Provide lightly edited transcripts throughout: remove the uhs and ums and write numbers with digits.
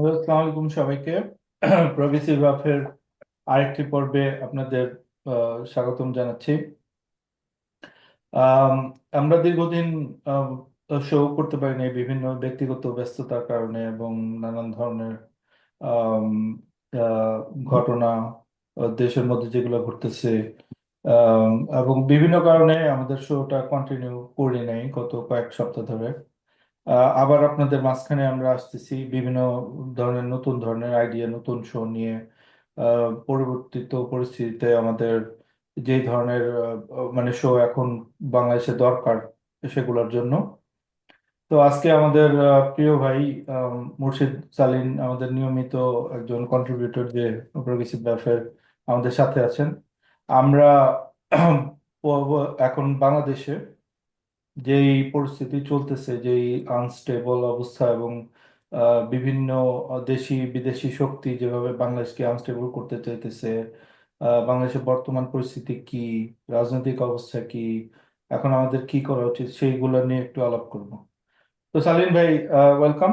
আসসালামু আলাইকুম সবাইকে। প্রগ্রেসিভ ওয়াফের আরেকটি পর্বে আপনাদের স্বাগতম জানাচ্ছি। আম, আমরা দীর্ঘদিন শো করতে পারিনি বিভিন্ন ব্যক্তিগত ব্যস্ততার কারণে এবং নানান ধরনের আম, আহ, ঘটনা দেশের মধ্যে যেগুলো ঘটতেছে, আম, এবং বিভিন্ন কারণে আমাদের শোটা কন্টিনিউ করি নাই গত কয়েক সপ্তাহ ধরে। আবার আপনাদের মাঝখানে আমরা আসতেছি বিভিন্ন ধরনের নতুন ধরনের আইডিয়া, নতুন শো নিয়ে। পরিবর্তিত পরিস্থিতিতে আমাদের যে ধরনের মানে শো এখন বাংলাদেশে দরকার সেগুলোর জন্য। তো আজকে আমাদের প্রিয় ভাই মুর্শিদ সালিন, আমাদের নিয়মিত একজন কন্ট্রিবিউটর যে প্রগ্রেসিভ ব্যাফের, আমাদের সাথে আছেন। আমরা এখন বাংলাদেশে যেই পরিস্থিতি চলতেছে, যেই আনস্টেবল অবস্থা এবং বিভিন্ন দেশি বিদেশি শক্তি যেভাবে বাংলাদেশকে আনস্টেবল করতে চাইতেছে, বাংলাদেশের বর্তমান পরিস্থিতি কি, রাজনৈতিক অবস্থা কি, এখন আমাদের কি করা উচিত, সেইগুলো নিয়ে একটু আলাপ করব। তো সালিম ভাই, ওয়েলকাম।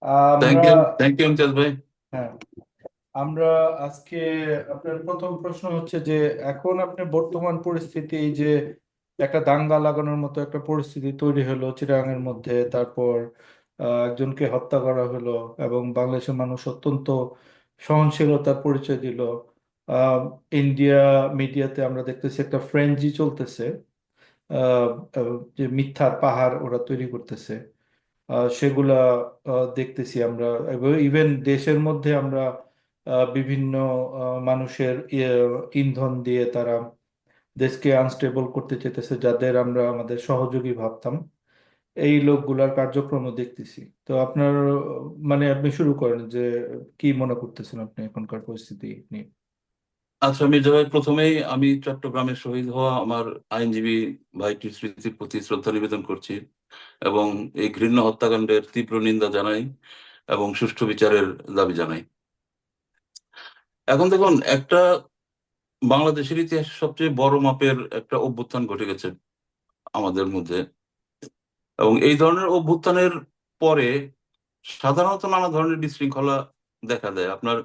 আমরা থ্যাংক ইউ ইমতিয়াজ ভাই। হ্যাঁ, আমরা আজকে আপনার প্রথম প্রশ্ন হচ্ছে যে এখন আপনি বর্তমান পরিস্থিতি, এই যে একটা দাঙ্গা লাগানোর মতো একটা পরিস্থিতি তৈরি হলো চিটাগাংয়ের মধ্যে, তারপর একজনকে হত্যা করা হলো এবং বাংলাদেশের মানুষ অত্যন্ত সহনশীলতার পরিচয় দিল। আহ, ইন্ডিয়া মিডিয়াতে আমরা দেখতেছি একটা ফ্রেঞ্জি চলতেছে, আহ, যে মিথ্যার পাহাড় ওরা তৈরি করতেছে, সেগুলা দেখতেছি আমরা। ইভেন দেশের মধ্যে আমরা বিভিন্ন মানুষের ইন্ধন দিয়ে তারা দেশকে আনস্টেবল করতে চেতেছে, যাদের আমরা আমাদের সহযোগী ভাবতাম। এই লোকগুলার কার্যক্রম দেখতেছি। তো আপনার মানে আপনি শুরু করেন যে কি মনে করতেছেন আপনি এখনকার পরিস্থিতি নিয়ে। আচ্ছা মির্জা ভাই, প্রথমেই আমি চট্টগ্রামে শহীদ হওয়া আমার আইনজীবী ভাইটির স্মৃতির প্রতি শ্রদ্ধা নিবেদন করছি এবং এই ঘৃণ্য হত্যাকাণ্ডের তীব্র নিন্দা জানাই এবং সুষ্ঠু বিচারের দাবি জানাই। এখন দেখুন, একটা বাংলাদেশের ইতিহাসে সবচেয়ে বড় মাপের একটা অভ্যুত্থান ঘটে গেছে আমাদের মধ্যে, এবং এই ধরনের অভ্যুত্থানের পরে সাধারণত নানা ধরনের বিশৃঙ্খলা দেখা দেয়। আপনার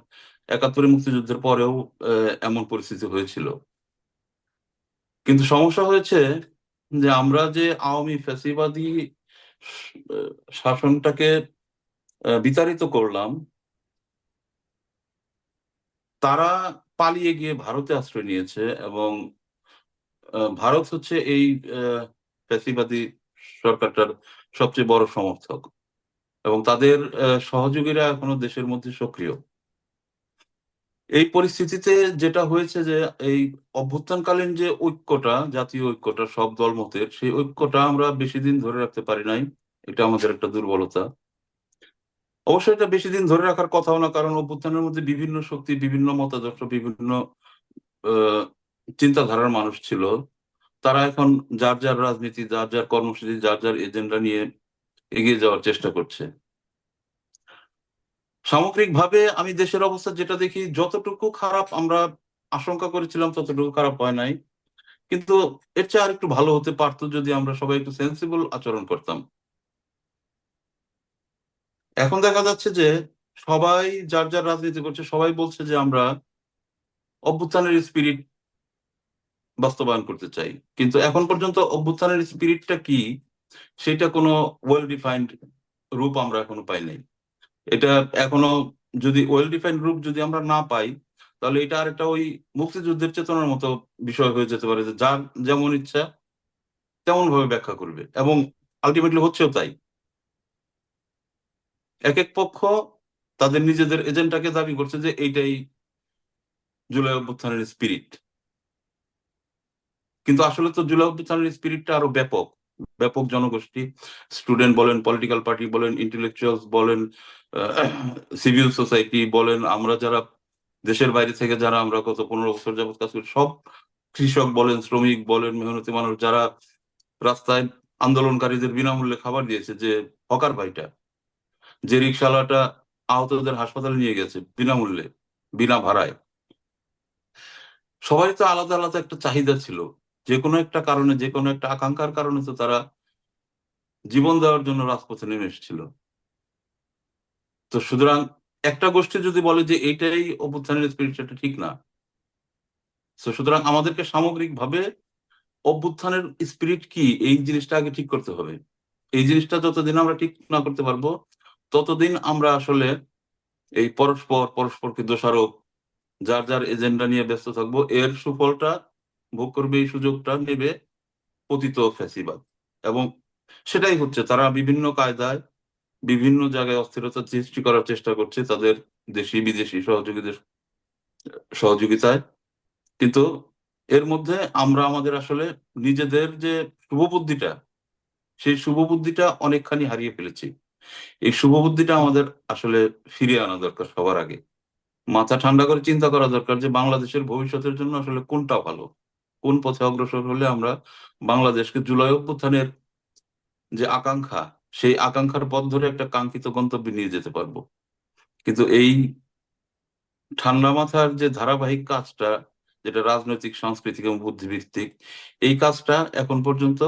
একাত্তরের মুক্তিযুদ্ধের পরেও এমন পরিস্থিতি হয়েছিল। কিন্তু সমস্যা হয়েছে যে আমরা যে আওয়ামী ফ্যাসিবাদী শাসনটাকে বিতাড়িত করলাম, তারা পালিয়ে গিয়ে ভারতে আশ্রয় নিয়েছে এবং ভারত হচ্ছে এই ফ্যাসিবাদী সরকারটার সবচেয়ে বড় সমর্থক এবং তাদের সহযোগীরা এখনো দেশের মধ্যে সক্রিয়। এই পরিস্থিতিতে যেটা হয়েছে যে এই অভ্যুত্থানকালীন যে ঐক্যটা, জাতীয় ঐক্যটা সব দলমতের, সেই ঐক্যটা আমরা বেশি দিন ধরে রাখতে পারি নাই। এটা আমাদের একটা দুর্বলতা। অবশ্যই এটা বেশি দিন ধরে রাখার কথাও না, কারণ অভ্যুত্থানের মধ্যে বিভিন্ন শক্তি, বিভিন্ন মতাদর্শ, বিভিন্ন আহ চিন্তাধারার মানুষ ছিল। তারা এখন যার যার রাজনীতি, যার যার কর্মসূচি, যার যার এজেন্ডা নিয়ে এগিয়ে যাওয়ার চেষ্টা করছে। সামগ্রিকভাবে আমি দেশের অবস্থা যেটা দেখি, যতটুকু খারাপ আমরা আশঙ্কা করেছিলাম ততটুকু খারাপ হয় নাই, কিন্তু এর চেয়ে আর একটু ভালো হতে পারতো যদি আমরা সবাই একটু সেন্সিবল আচরণ করতাম। এখন দেখা যাচ্ছে যে সবাই যার যার রাজনীতি করছে, সবাই বলছে যে আমরা অভ্যুত্থানের স্পিরিট বাস্তবায়ন করতে চাই, কিন্তু এখন পর্যন্ত অভ্যুত্থানের স্পিরিটটা কি সেটা কোনো ওয়েল ডিফাইন্ড রূপ আমরা এখনো পাই নাই। এটা এখনো, যদি ওয়েল ডিফাইন্ড রূপ যদি আমরা না পাই, তাহলে এটা আরেকটা ওই মুক্তিযুদ্ধের চেতনার মতো বিষয় হয়ে যেতে পারে, যে যার যেমন ইচ্ছা তেমন ভাবে ব্যাখ্যা করবে, এবং আলটিমেটলি হচ্ছেও তাই। এক এক পক্ষ তাদের নিজেদের এজেন্ডাকে দাবি করছে যে এইটাই জুলাই অভ্যুত্থানের স্পিরিট, কিন্তু আসলে তো জুলাই অভ্যুত্থানের স্পিরিটটা আরো ব্যাপক। ব্যাপক জনগোষ্ঠী, স্টুডেন্ট বলেন, পলিটিক্যাল পার্টি বলেন, ইন্টেলেকচুয়ালস বলেন, সিভিল সোসাইটি বলেন, আমরা যারা দেশের বাইরে থেকে যারা আমরা গত 15 বছর যাবত কাজ করি সব, কৃষক বলেন, শ্রমিক বলেন, মেহনতি মানুষ যারা রাস্তায় আন্দোলনকারীদের বিনামূল্যে খাবার দিয়েছে, যে হকার ভাইটা, যে রিক্সাওয়ালাটা আহতদের হাসপাতালে নিয়ে গেছে বিনামূল্যে, বিনা ভাড়ায়। সবাই তো আলাদা আলাদা একটা চাহিদা ছিল, যে কোনো একটা কারণে, যে কোনো একটা আকাঙ্ক্ষার কারণে তো তারা জীবন দেওয়ার জন্য রাজপথে নেমে এসেছিল। তো সুতরাং একটা গোষ্ঠী যদি বলে যে এইটাই অভ্যুত্থানের স্পিরিট, সেটা ঠিক না। তো সুতরাং আমাদেরকে সামগ্রিকভাবে অভ্যুত্থানের স্পিরিট কি এই জিনিসটা আগে ঠিক করতে হবে। এই জিনিসটা যতদিন আমরা ঠিক না করতে পারবো, ততদিন আমরা আসলে এই পরস্পরকে দোষারোপ, যার যার এজেন্ডা নিয়ে ব্যস্ত থাকবো। এর সুফলটা ভোগ করবে, এই সুযোগটা নেবে পতিত ফ্যাসিবাদ। এবং সেটাই হচ্ছে, তারা বিভিন্ন কায়দায় বিভিন্ন জায়গায় অস্থিরতা সৃষ্টি করার চেষ্টা করছে তাদের দেশি বিদেশি সহযোগীদের সহযোগিতায়। কিন্তু এর মধ্যে আমরা আমাদের আসলে নিজেদের যে শুভবুদ্ধিটা, সেই শুভবুদ্ধিটা অনেকখানি হারিয়ে ফেলেছি। এই শুভবুদ্ধিটা আমাদের আসলে ফিরিয়ে আনা দরকার। সবার আগে মাথা ঠান্ডা করে চিন্তা করা দরকার যে বাংলাদেশের ভবিষ্যতের জন্য আসলে কোনটা ভালো, কোন পথে অগ্রসর হলে আমরা বাংলাদেশকে জুলাই অভ্যুত্থানের যে আকাঙ্ক্ষা, সেই আকাঙ্ক্ষার পথ ধরে একটা কাঙ্ক্ষিত গন্তব্যে নিয়ে যেতে পারবো। কিন্তু এই ঠান্ডা মাথার যে ধারাবাহিক কাজটা, যেটা রাজনৈতিক, সাংস্কৃতিক এবং বুদ্ধিভিত্তিক, এই কাজটা এখন পর্যন্ত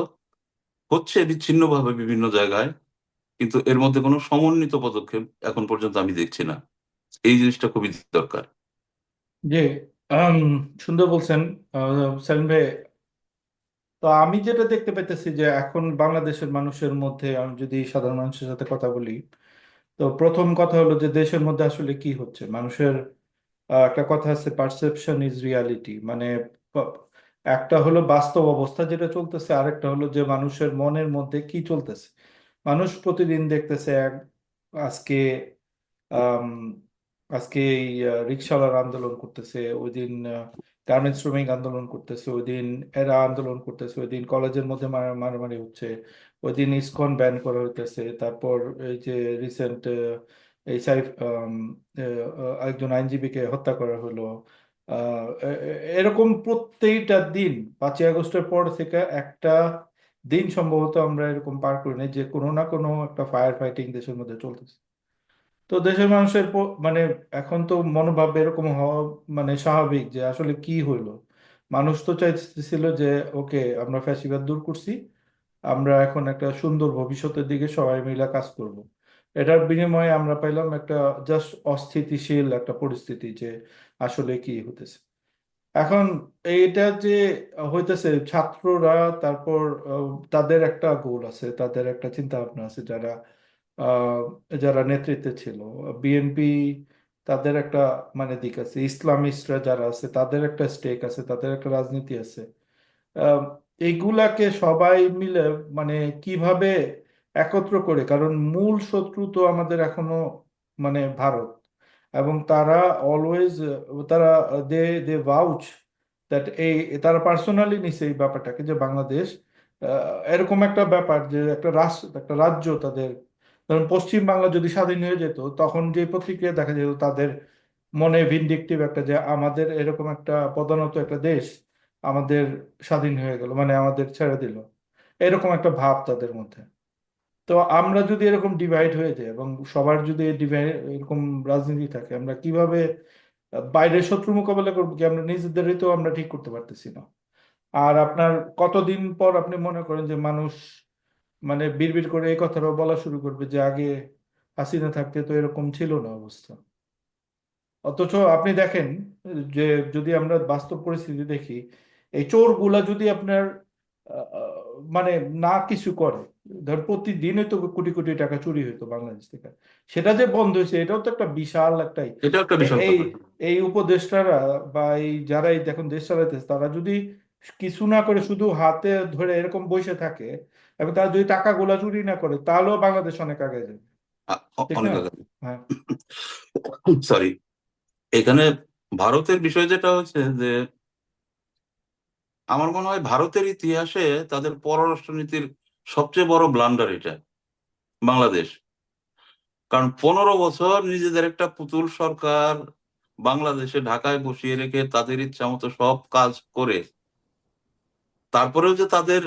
হচ্ছে বিচ্ছিন্নভাবে বিভিন্ন জায়গায়, কিন্তু এর মধ্যে কোনো সমন্বিত পদক্ষেপ এখন পর্যন্ত আমি দেখছি না। এই জিনিসটা খুবই দরকার। জি, আম, সুন্দর বলছেন সেলিম ভাই। তো আমি যেটা দেখতে পেতেছি যে এখন বাংলাদেশের মানুষের মধ্যে, আমি যদি সাধারণ মানুষের সাথে কথা বলি, তো প্রথম কথা হলো যে দেশের মধ্যে আসলে কি হচ্ছে মানুষের। একটা কথা আছে, পারসেপশন ইজ রিয়ালিটি, মানে প- একটা হলো বাস্তব অবস্থা যেটা চলতেছে, আরেকটা হলো যে মানুষের মনের মধ্যে কি চলতেছে। মানুষ প্রতিদিন দেখতেছে আজকে আম, আজকে এই রিক্সাওয়ালার আন্দোলন করতেছে, ওই দিন গার্মেন্টস শ্রমিক আন্দোলন করতেছে, ওই দিন এরা আন্দোলন করতেছে, ওই দিন কলেজের মধ্যে মারামারি হচ্ছে, ওই দিন ইসকন ব্যান করা হইতেছে, তারপর এই যে রিসেন্ট এই সাইফ একজন আইনজীবীকে হত্যা করা হলো। এরকম প্রত্যেকটা দিন 5ই আগস্টের পর থেকে একটা দিন সম্ভবত আমরা এরকম পার করি না যে কোনো না কোনো একটা ফায়ার ফাইটিং দেশের মধ্যে চলতেছে। তো দেশের মানুষের মানে এখন তো মনোভাব এরকম হওয়া মানে স্বাভাবিক যে আসলে কি হইলো। মানুষ তো চাইতেছিল যে ওকে, আমরা ফ্যাসিবাদ দূর করছি, আমরা এখন একটা সুন্দর ভবিষ্যতের দিকে সবাই মিলে কাজ করব। এটার বিনিময়ে আমরা পাইলাম একটা জাস্ট অস্থিতিশীল একটা পরিস্থিতি যে আসলে কি হতেছে এখন। এইটা যে হইতেছে ছাত্ররা, তারপর তাদের একটা গোল আছে, তাদের একটা চিন্তা ভাবনা আছে, যারা আহ, যারা নেতৃত্বে ছিল বিএনপি, তাদের একটা মানে দিক আছে, ইসলামিস্টরা যারা আছে তাদের একটা স্টেক আছে, তাদের একটা রাজনীতি আছে। আহ, এইগুলাকে সবাই মিলে মানে কিভাবে একত্র করে, কারণ মূল শত্রু তো আমাদের এখনো মানে ভারত। এবং তারা অলওয়েজ, তারা দে দে ভাউচ দ্যাট এই, তারা পার্সোনালি নিছে এই ব্যাপারটাকে যে বাংলাদেশ এরকম একটা ব্যাপার যে একটা রাষ্ট্র, একটা রাজ্য তাদের। ধরুন পশ্চিম বাংলা যদি স্বাধীন হয়ে যেত, তখন যে প্রতিক্রিয়া দেখা যেত তাদের মনে ভিনডিকটিভ একটা, যে আমাদের এরকম একটা প্রধানত একটা দেশ আমাদের স্বাধীন হয়ে গেল, মানে আমাদের ছেড়ে দিল, এরকম একটা ভাব তাদের মধ্যে। তো আমরা যদি এরকম ডিভাইড হয়ে যাই এবং সবার যদি ডিভাইড এরকম রাজনীতি থাকে, আমরা কিভাবে বাইরের শত্রু মোকাবেলা করবো, কি আমরা নিজেদেরই তো আমরা ঠিক করতে পারতেছি না। আর আপনার কতদিন পর আপনি মনে করেন যে মানুষ মানে বিড়বিড় করে এই কথাটাও বলা শুরু করবে যে আগে হাসিনা থাকতে তো এরকম ছিল না অবস্থা। অথচ আপনি দেখেন যে যদি আমরা বাস্তব পরিস্থিতি দেখি, এই চোরগুলা যদি আপনার আহ, আহ, মানে না কিছু করে, ধর প্রতিদিনই তো কোটি কোটি টাকা চুরি হইতো বাংলাদেশ থেকে, সেটা যে বন্ধ হয়েছে এটাও তো একটা বিশাল একটাই। এটা একটা বিশাল এই কথা। এই উপদেষ্টারা বা এই যারা এই দেখুন দেশ চালাইতেছে, তারা যদি কিছু না করে শুধু হাতে ধরে এরকম বসে থাকে এবং তারা যদি টাকাগুলা চুরি না করে, তাহলেও বাংলাদেশ অনেক আগে যাবে। ঠিক না? অনেক আগে। হ্যাঁ। সরি, এখানে ভারতের বিষয় যেটা হচ্ছে যে আমার মনে হয় ভারতের ইতিহাসে তাদের পররাষ্ট্রনীতির সবচেয়ে বড় ব্লান্ডার এটা, বাংলাদেশ। কারণ 15 বছর নিজেদের একটা পুতুল সরকার বাংলাদেশে ঢাকায় বসিয়ে রেখে তাদের ইচ্ছা মতো সব কাজ করে, তারপরেও যে তাদের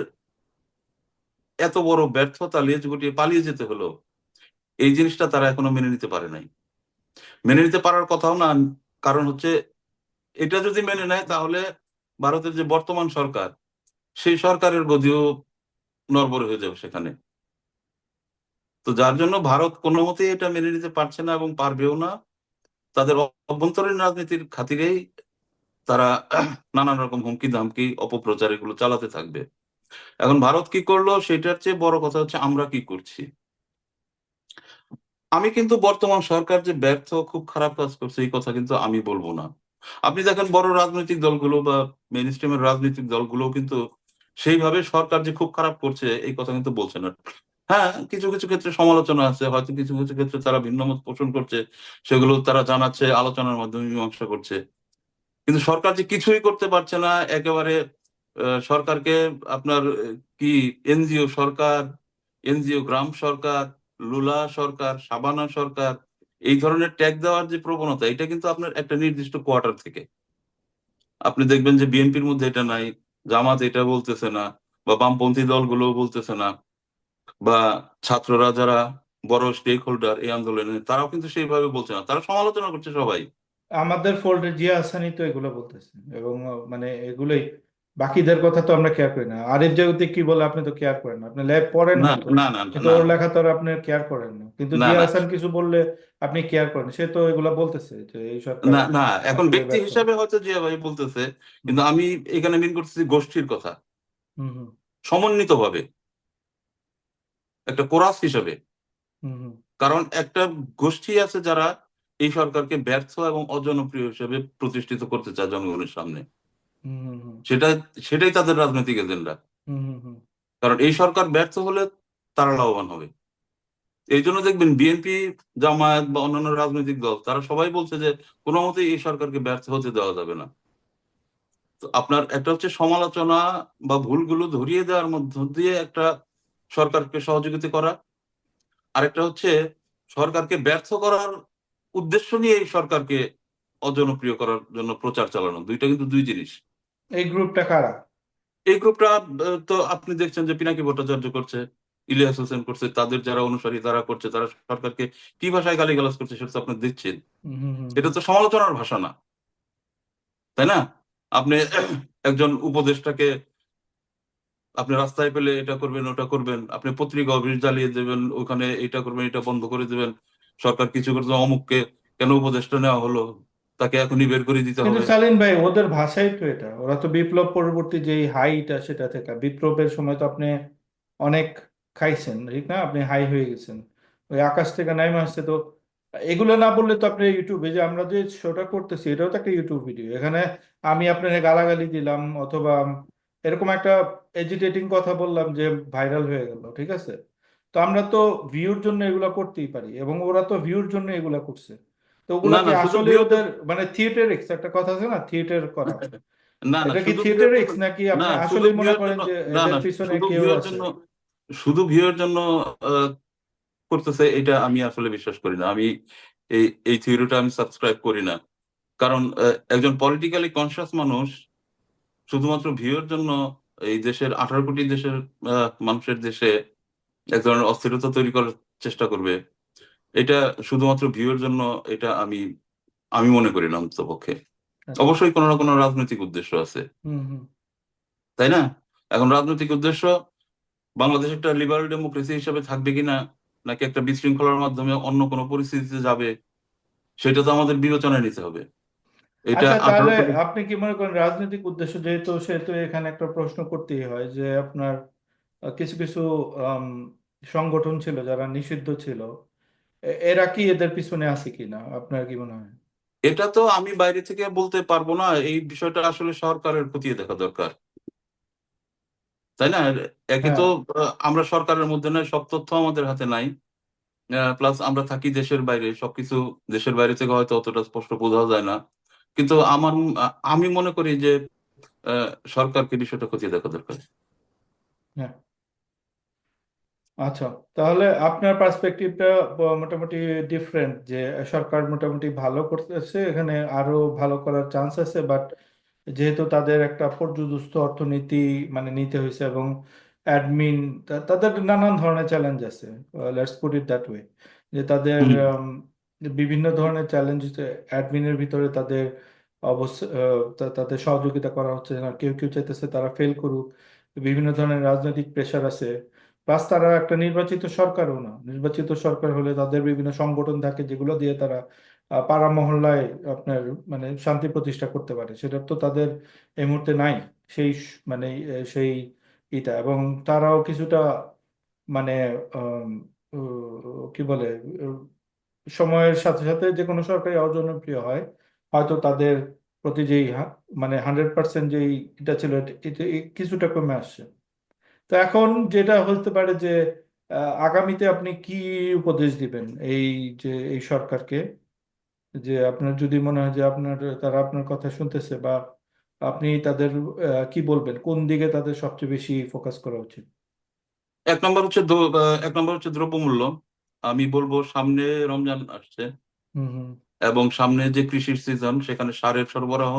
এত বড় ব্যর্থতা লেজ গুটিয়ে পালিয়ে যেতে হলো, এই জিনিসটা তারা এখনো মেনে নিতে পারে নাই। মেনে নিতে পারার কথাও না। কারণ হচ্ছে, এটা যদি মেনে নেয় তাহলে ভারতের যে বর্তমান সরকার, সেই সরকারের গদিও নড়বড়ে হয়ে যাবে সেখানে। তো যার জন্য ভারত কোনো মতেই এটা মেনে নিতে পারছে না এবং পারবেও না। তাদের অভ্যন্তরীণ রাজনীতির খাতিরেই তারা নানান রকম হুমকি ধামকি অপপ্রচার এগুলো চালাতে থাকবে। এখন ভারত কি করলো সেটার চেয়ে বড় কথা হচ্ছে আমরা কি করছি। আমি কিন্তু বর্তমান সরকার যে ব্যর্থ, খুব খারাপ কাজ করছে এই কথা কিন্তু আমি বলবো না। আপনি দেখেন বড় রাজনৈতিক দলগুলো বা মেইন স্ট্রিমের রাজনৈতিক দলগুলো কিন্তু সেইভাবে সরকার যে খুব খারাপ করছে এই কথা কিন্তু বলছে না। হ্যাঁ, কিছু কিছু ক্ষেত্রে সমালোচনা আছে, হয়তো কিছু কিছু ক্ষেত্রে তারা ভিন্ন মত পোষণ করছে, সেগুলো তারা জানাচ্ছে, আলোচনার মাধ্যমে মীমাংসা করছে। কিন্তু সরকার যে কিছুই করতে পারছে না একেবারে, সরকারকে আপনার কি এনজিও সরকার, এনজিও গ্রাম সরকার, লুলা সরকার, সাবানা সরকার, এই ধরনের ট্যাগ দেওয়ার যে প্রবণতা, এটা কিন্তু আপনার একটা নির্দিষ্ট কোয়ার্টার থেকে। আপনি দেখবেন যে বিএনপির মধ্যে এটা নাই, জামাত এটা বলতেছে না, বা বামপন্থী দলগুলো বলতেছে না, বা ছাত্ররা যারা বড় স্টেক হোল্ডার এই আন্দোলনে তারাও কিন্তু সেইভাবে বলছে না, তারা সমালোচনা করছে সবাই। আমাদের ফোল্ডে জিয়া হাসানি তো এগুলো বলতেছেন, এবং মানে এগুলোই, বাকিদের কথা তো আমরা কেয়ার করি না। আরিফ জাগতিক কি বলে আপনি তো কেয়ার করেন না, আপনি ল্যাব পড়েন না হয়তো, না না কিন্তু না ওর লেখা তো আর আপনি কেয়ার করেন না। কিন্তু না জিয়া না হাসান কিছু বললে আপনি কেয়ার করেন, সে তো এগুলা বলতেছে যে এই সরকার না না এখন আসলে ব্যক্তি ব্যর্থ। হিসাবে হয়তো জিয়া ভাই বলতেছে, হুম কিন্তু আমি এখানে মিন করতেছি গোষ্ঠীর কথা, হুম হুম সমন্বিত ভাবে, একটা কোরাস হিসাবে। হুম হুম কারণ একটা গোষ্ঠী আছে যারা এই সরকারকে ব্যর্থ এবং অজনপ্রিয় হিসেবে প্রতিষ্ঠিত করতে চায় জনগণের সামনে। হুম হুম হুম সেটা সেটাই তাদের রাজনৈতিক এজেন্ডা। হুম হুম হুম কারণ এই সরকার ব্যর্থ হলে তারা লাভবান হবে। এই জন্য দেখবেন বিএনপি, জামায়াত বা অন্যান্য রাজনৈতিক দল তারা সবাই বলছে যে কোনো মতেই এই সরকারকে ব্যর্থ হতে দেওয়া যাবে না। তো আপনার একটা হচ্ছে সমালোচনা বা ভুলগুলো ধরিয়ে দেওয়ার মধ্য দিয়ে একটা সরকারকে সহযোগিতা করা, আরেকটা হচ্ছে সরকারকে ব্যর্থ করার উদ্দেশ্য নিয়ে এই সরকারকে অজনপ্রিয় করার জন্য প্রচার চালানো, দুইটা কিন্তু দুই জিনিস। এই গ্রুপটা কারা? এই গ্রুপটা তো আপনি দেখছেন যে পিনাকি ভট্টাচার্য করছে, ইলিয়াস হোসেন করছে, তাদের যারা অনুসারী তারা করছে, তারা সরকারকে কি ভাষায় গালিগালাজ করছে সেটা তো আপনি দেখছেন। হুম হুম হুম এটা হুম। তো সমালোচনার ভাষা না, তাই না? আপনি একজন উপদেষ্টাকে আপনি রাস্তায় পেলে এটা করবেন ওটা করবেন, আপনি পত্রিকা অফিস জ্বালিয়ে দেবেন, ওখানে এটা করবেন এটা বন্ধ করে দেবেন, সরকার কিছু করতে অমুককে কেন উপদেষ্টা নেওয়া হলো, তাকে এখনই বের করে দিতে কিন্তু হবে। সালিন ভাই, ওদের ভাষাই তো এটা, ওরা তো বিপ্লব পরবর্তী যে হাইটা সেটা থেকে, বিপ্লবের সময় তো আপনি অনেক খাইছেন, ঠিক না? আপনি হাই হয়ে গেছেন, ওই আকাশ থেকে নাইমা আসছে তো। এগুলো না বললে তো আপনি ইউটিউবে যে আমরা যে শোটা করতেছি এটাও তো একটা ইউটিউব ভিডিও, এখানে আমি আপনাকে গালাগালি দিলাম অথবা এরকম একটা এজিটেটিং কথা বললাম যে ভাইরাল হয়ে গেল, ঠিক আছে? তো আমরা তো ভিউর জন্য এগুলা করতেই পারি, এবং ওরা তো ভিউর জন্য এগুলা করছে। তো ওগুলা না কি না শুধু আসলে ভিউর, ওদের মানে থিয়েটারিক্স, একটা কথা আছে না, থিয়েটার করা? না না এটা কি শুধু ভিউর জন্য, থিয়েটারিক্স, নাকি না আপনি শুধু আসলে মনে ভিউর করেন জন্য, যে না এদের না পিছনে শুধু কেউ ভিউর আছে? জন্য, শুধু ভিউর জন্য আহ, করতেছে এটা আমি আসলে বিশ্বাস করি না। আমি এই থিওরিটা আমি সাবস্ক্রাইব করি না। কারণ একজন পলিটিক্যালি কনসিয়াস মানুষ শুধুমাত্র ভিউর জন্য এই দেশের 18 কোটি দেশের মানুষের দেশে এক ধরনের অস্থিরতা তৈরি করার চেষ্টা করবে, এটা শুধুমাত্র ভিউর জন্য, এটা আমি আমি মনে করি না অন্ততপক্ষে। আচ্ছা। অবশ্যই কোনো না কোনো রাজনৈতিক উদ্দেশ্য আছে, হুম হুম তাই না? এখন রাজনৈতিক উদ্দেশ্য বাংলাদেশ একটা লিবারেল ডেমোক্রেসি হিসেবে থাকবে কিনা, নাকি একটা বিশৃঙ্খলার মাধ্যমে অন্য কোনো পরিস্থিতিতে যাবে, সেটা তো আমাদের বিবেচনায় নিতে হবে। এটা আচ্ছা, তাহলে 18 কোটি। আপনি কি মনে করেন রাজনৈতিক উদ্দেশ্য যেহেতু, সেহেতু এখানে একটা প্রশ্ন করতেই হয় যে আপনার কিছু কিছু আম, সংগঠন ছিল যারা নিষিদ্ধ ছিল, এরা কি এদের পিছনে আছে কিনা আপনার কি মনে হয়? এটা তো আমি বাইরে থেকে বলতে পারবো না, এই বিষয়টা আসলে সরকারের খতিয়ে দেখা দরকার, তাই না? একে হ্যাঁ। তো আমরা সরকারের মধ্যে নয়, সব তথ্য আমাদের হাতে নাই, প্লাস আমরা থাকি দেশের বাইরে, সবকিছু দেশের বাইরে থেকে হয়তো অতটা স্পষ্ট বোঝা যায় না। কিন্তু আমি মনে করি যে সরকারকে বিষয়টা খতিয়ে দেখা দরকার। হ্যাঁ। আচ্ছা, তাহলে আপনার পার্সপেক্টিভটা মোটামুটি ডিফারেন্ট, যে সরকার মোটামুটি ভালো করতেছে, এখানে আরো ভালো করার চান্স আছে, বাট যেহেতু তাদের একটা পর্যুদস্ত অর্থনীতি মানে নিতে হয়েছে, এবং অ্যাডমিন, তাদের নানান ধরনের চ্যালেঞ্জ আছে, let's put it that way, যে তাদের হুম। বিভিন্ন ধরনের চ্যালেঞ্জ, অ্যাডমিনের ভিতরে তাদের অবশ্য তাদের সহযোগিতা করা হচ্ছে না, কেউ কেউ চাইতেছে তারা ফেল করুক, বিভিন্ন ধরনের রাজনৈতিক প্রেশার আছে, প্লাস তারা একটা নির্বাচিত সরকারও না, নির্বাচিত সরকার হলে তাদের বিভিন্ন সংগঠন থাকে যেগুলো দিয়ে তারা পাড়া মহল্লায় আপনার মানে শান্তি প্রতিষ্ঠা করতে পারে, সেটা তো তাদের এই মুহূর্তে নাই। মানে সেই ইটা, এবং তারাও কিছুটা মানে আম, কি বলে, আহ, সময়ের সাথে সাথে যে কোনো সরকারি অজনপ্রিয় হয়, হয়তো তাদের প্রতি যেই মানে 100% যেই এটা ছিল, এটা কিছুটা কমে আসছে। তো এখন যেটা হতে পারে যে আগামীতে আপনি কি উপদেশ দিবেন এই যে এই সরকারকে, যে আপনার যদি মনে হয় যে তারা আপনার কথা শুনতেছে, বা আপনি তাদের কি বলবেন, কোন দিকে তাদের সবচেয়ে বেশি ফোকাস করা উচিত? এক নম্বর হচ্ছে দ্রব্যমূল্য। আমি বলবো সামনে রমজান আসছে হুম হুম এবং সামনে যে কৃষির সিজন, সেখানে সারের সরবরাহ,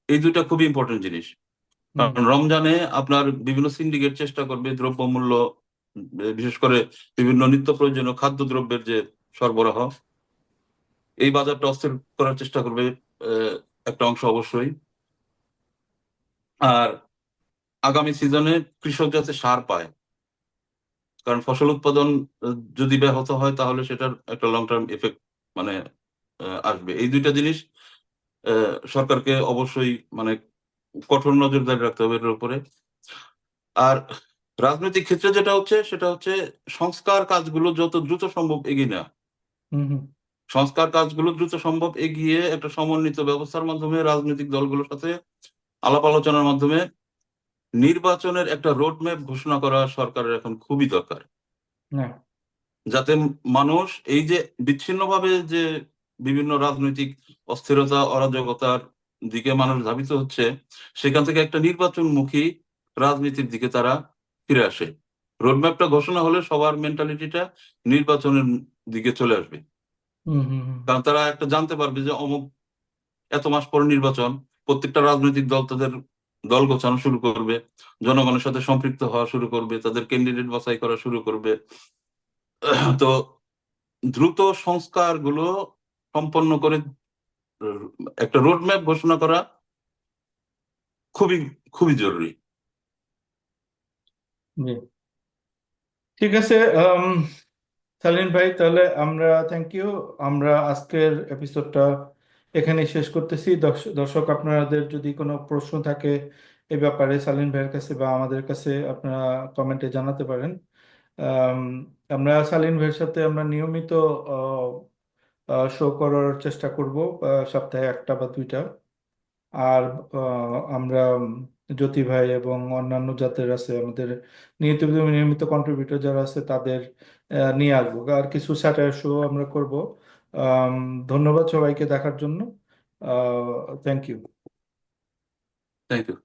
এই দুইটা খুবই ইম্পর্টেন্ট জিনিস। হুম কারণ রমজানে আপনার বিভিন্ন সিন্ডিকেট চেষ্টা করবে দ্রব্যমূল্য, বিশেষ করে বিভিন্ন নিত্য প্রয়োজনীয় খাদ্যদ্রব্যের যে সরবরাহ, এই বাজারটা অস্থির করার চেষ্টা করবে আহ, একটা অংশ অবশ্যই। আর আগামী সিজনে কৃষক যাতে সার পায়, কারণ ফসল উৎপাদন যদি ব্যাহত হয় তাহলে সেটার একটা লং টার্ম এফেক্ট মানে আসবে। এই দুইটা জিনিস সরকারকে অবশ্যই মানে কঠোর নজরদারি রাখতে হবে এর উপরে। আর রাজনৈতিক ক্ষেত্রে যেটা হচ্ছে সেটা হচ্ছে সংস্কার কাজগুলো যত দ্রুত সম্ভব এগিয়ে নেওয়া। হুম হুম সংস্কার কাজগুলো দ্রুত সম্ভব এগিয়ে একটা সমন্বিত ব্যবস্থার মাধ্যমে রাজনৈতিক দলগুলোর সাথে আলাপ আলোচনার মাধ্যমে নির্বাচনের একটা রোড ম্যাপ ঘোষণা করা সরকারের এখন খুবই দরকার। না। যাতে মানুষ এই যে বিচ্ছিন্নভাবে যে বিভিন্ন রাজনৈতিক অস্থিরতা অরাজকতার দিকে মানুষ ধাবিত হচ্ছে, সেখান থেকে একটা নির্বাচনমুখী রাজনীতির দিকে তারা ফিরে আসে। রোডম্যাপটা ঘোষণা হলে সবার মেন্টালিটিটা নির্বাচনের দিকে চলে আসবে। হুম হুম হুম কারণ তারা একটা জানতে পারবে যে অমুক এত মাস পর নির্বাচন, প্রত্যেকটা রাজনৈতিক দল তাদের দল গোছানো শুরু করবে, জনগণের সাথে সম্পৃক্ত হওয়া শুরু করবে, তাদের ক্যান্ডিডেট বাছাই করা শুরু করবে। তো দ্রুত সংস্কারগুলো সম্পন্ন করে একটা রোডম্যাপ ঘোষণা করা খুবই খুবই জরুরি। জি, ঠিক আছে। সালিন ভাই, তাহলে আমরা থ্যাংক ইউ। আমরা আজকের এপিসোডটা এখানে শেষ করতেছি। দর্শক, আপনাদের যদি কোনো প্রশ্ন থাকে এই ব্যাপারে সালিন ভাইয়ের কাছে বা আমাদের কাছে, আপনারা কমেন্টে জানাতে পারেন। আম, আমরা সালিন ভাইয়ের সাথে আমরা নিয়মিত শো করার চেষ্টা করব, সপ্তাহে একটা বা দুইটা। আর আমরা জ্যোতি ভাই এবং অন্যান্য যাদের আছে আমাদের নিয়মিত নিয়মিত কন্ট্রিবিউটর যারা আছে তাদের নিয়ে আসবো, আর কিছু স্যাটার শো আমরা করব। আম, ধন্যবাদ সবাইকে দেখার জন্য। Thank you. Thank you.